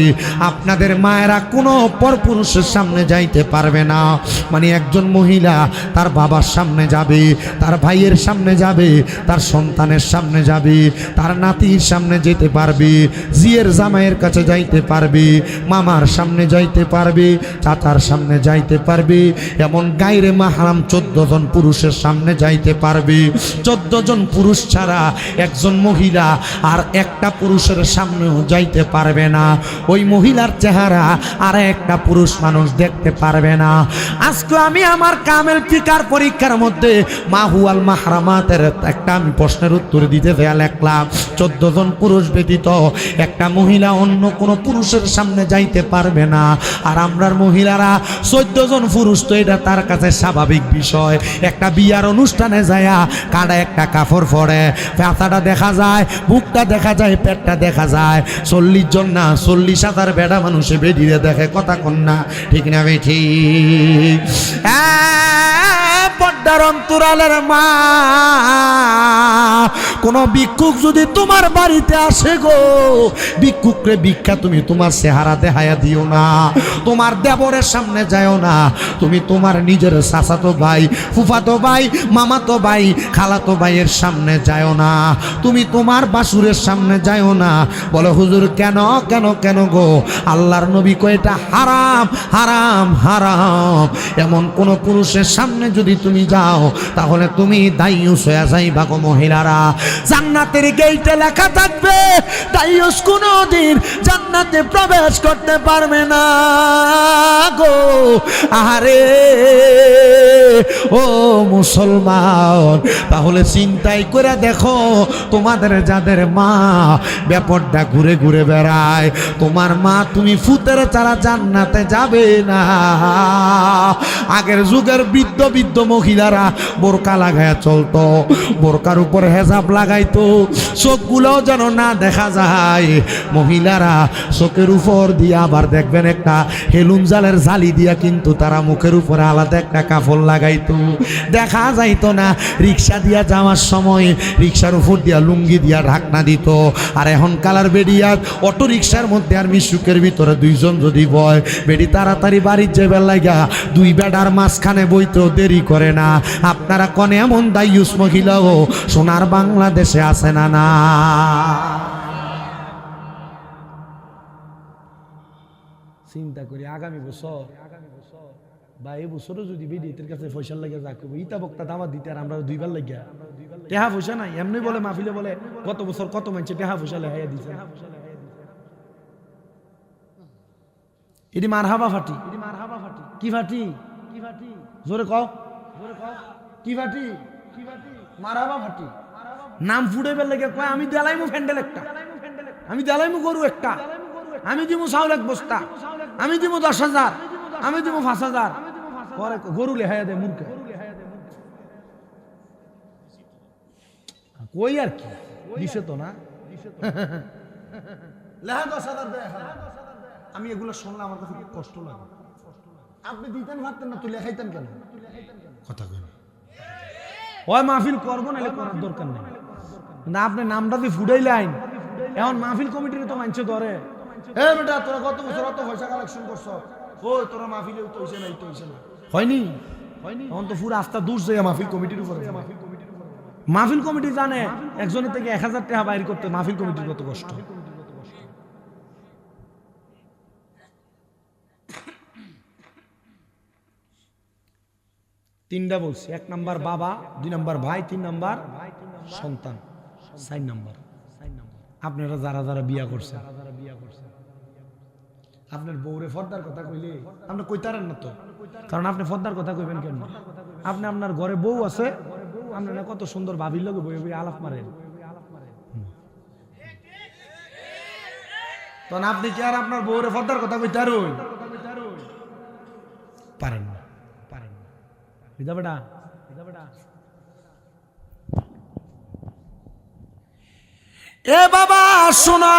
আপনাদের মায়েরা কোনো পরপুরুষের সামনে যাইতে পারবে না। মানে একজন মহিলা তার বাবার সামনে যাবে, তার ভাইয়ের সামনে যাবে, তার সন্তানের সামনে যাবে, তার নাতির সামনে যেতে পারবে, জিয়ের জামাইয়ের কাছে যাইতে পারবে, মামার সামনে যাইতে পারবে, চাচার সামনে যাইতে পারবে, এমন গায়রে মাহরাম 14 জন পুরুষের সামনে যাইতে পারবে। 14 জন পুরুষ ছাড়া একজন মহিলা আর একটা পুরুষের সামনেও যাইতে পারবে না। ওই মহিলার চেহারা আর একটা পুরুষ মানুষ দেখতে পারবে না। আজকে আমি আমার কামেল ফিকার পরীক্ষার মধ্যে মাহুয়াল মাহরামাতের একটা আমি প্রশ্নের উত্তর দিতে লিখলাম, 14 জন পুরুষ ব্যতীত একটা মহিলা অন্য কোনো পুরুষের সামনে যাইতে পারবে না। আর আমরার মহিলারা 14 জন পুরুষ তো এটা তার কাছে স্বাভাবিক বিষয়। একটা বিয়ার অনুষ্ঠানে যায়া কাটা একটা কাপড় পরে, পেঁচাটা দেখা যায়, বুকটা দেখা যায়, পেটটা দেখা যায়। 40 জন না 40,000 বেড়া মানুষে বেরিয়ে দেখে, কথা কন্যা ঠিক না বেঠি? পর্দার অন্তরালের মা, কোন ভিক্ষুক যদি তোমার বাড়িতে আসে গো, ভিক্ষুকরে ভিক্ষা তুমি তোমার চেহারা দেখাইয়া দিও না, তোমার দেবরের সামনে যাও না, তুমি তোমার নিজের চাচাতো ভাই, ফুফাতো ভাই, মামাতো ভাই, খালাতো ভাইয়ের সামনে যাও না, তুমি তোমার বাসুরের সামনে যাও না। বলে হুজুর কেন কেন কেন গো? আল্লাহর নবী কয় এটা হারাম হারাম হারাম। এমন কোন পুরুষের সামনে যদি তুমি যাও তাহলে তুমি দায়ুস হয়ে যাইবা গো মহিলারা। জান্নাতের গেইটে লেখা থাকবে দায়ুস কোনদিন জান্নাতে প্রবেশ করতে পারবে না গো। আরে ও মুসলমান, তাহলে চিন্তাই করে দেখো, তোমাদের যাদের মা ব্যাপারটা ঘুরে ঘুরে বেড়ায়, তোমার মা তুমি ফুতের ছাড়া জান্নাতে যাবে না। আগের যুগের বৃদ্ধ বৃদ্ধ মহিলারা বোরকা লাগায়া চলতো, বোরকার উপর হেজাব লাগাইতো, চোখগুলোও যেন না দেখা যায়। মহিলারা চোখের উপর দিয়ে আবার দেখবেন একটা হেলুন জালের জালি দিয়া কিন্তু তারা মুখের উপরে আলাদা একটা কাপড় লাগাইতো, দেখা যাইতো না। রিক্সা দিয়া যাওয়ার সময় রিক্সার উপর দিয়া লুঙ্গি দিয়া ঢাকনা দিত। আর এখন কালার বেডিয়ার অটো রিক্সার মধ্যে আর মিশুকের ভিতরে 2 জন যদি বয়, বেডি তাড়াতাড়ি বাড়ির যাবার লাগা 2 বেডার মাঝখানে বইতেও দেরি করে না। আপনারা কনে এমন দায়ুস মহিলাও সোনার বাংলাদেশে আছে না? না চিন্তা করি আগামী বছর বা এই বছরও যদি বেডিতের কাছে পয়সার লাগে যা করবো, ইতা বক্তা দাওয়াত দিতে আর আমরা 2 বার লাগিয়া টেহা পয়সা নাই। এমনি বলে মাহফিলে বলে গত বছর কত মানছে টেহা পয়সা লেহাইয়া দিছে। এটি মারহাবা ফাটি, কি ফাটি? জোরে কও, কি ফাটি? মারহাবা ফাটি। নাম ফুটে ফেললে কয় আমি দেলাইমু ফ্যান্ডেল একটা, আমি দেলাইমু গরু একটা, আমি দিমু চাউল এক বস্তা, আমি দিমু 10,000, আমি দিমু 5,000, পরে গরু লেহাইয়া দেয় মূর্খে। কই আর কি দিছে তো না, লেহা 10,000 দেয়। আমি এগুলো শুনলে আমার কাছে খুব কষ্ট লাগে। আপনি দিতেন পারতেন না, তুই লেখাইতেন কেন? কথা কই ওই মাহফিল করবো নাহলে করার দরকার নেই না। আপনি নামটা দিয়ে ফুটাইলেন, এখন মাহফিল কমিটির তো মানছে ধরে, এ বেটা তোরা কত বছর অত পয়সা কালেকশন করছ, ও তোরা মাহফিলে তো হইছে না, এই তো হইছে না, হয়নি। এখন তো পুরো আস্থা দূর যায় মাহফিল কমিটির উপরে। মাহফিল কমিটি জানে একজনের থেকে 1,000 টাকা বাইর করতে মাহফিল কমিটির কত কষ্ট। তিনটা বলছি, 1 নাম্বার বাবা, 2 নাম্বার ভাই, 3 নাম্বার সন্তান, 4 নাম্বার আপনারা যারা যারা বিয়া করছেন। আপনার বউরে ফর্দার কথা কইলে আপনি কইতারেন না তো, কারণ আপনি ফর্দার কথা কইবেন কেন? আপনি আপনার ঘরে বউ আছে, আপনারা কত সুন্দর ভাবির লগে বই বই আলাপ মারেন, তখন আপনি কি আর আপনার বউরে ফর্দার কথা কইতারুন? পারেন না, পারেন না। বিদা বেটা এ বাবা শোনা,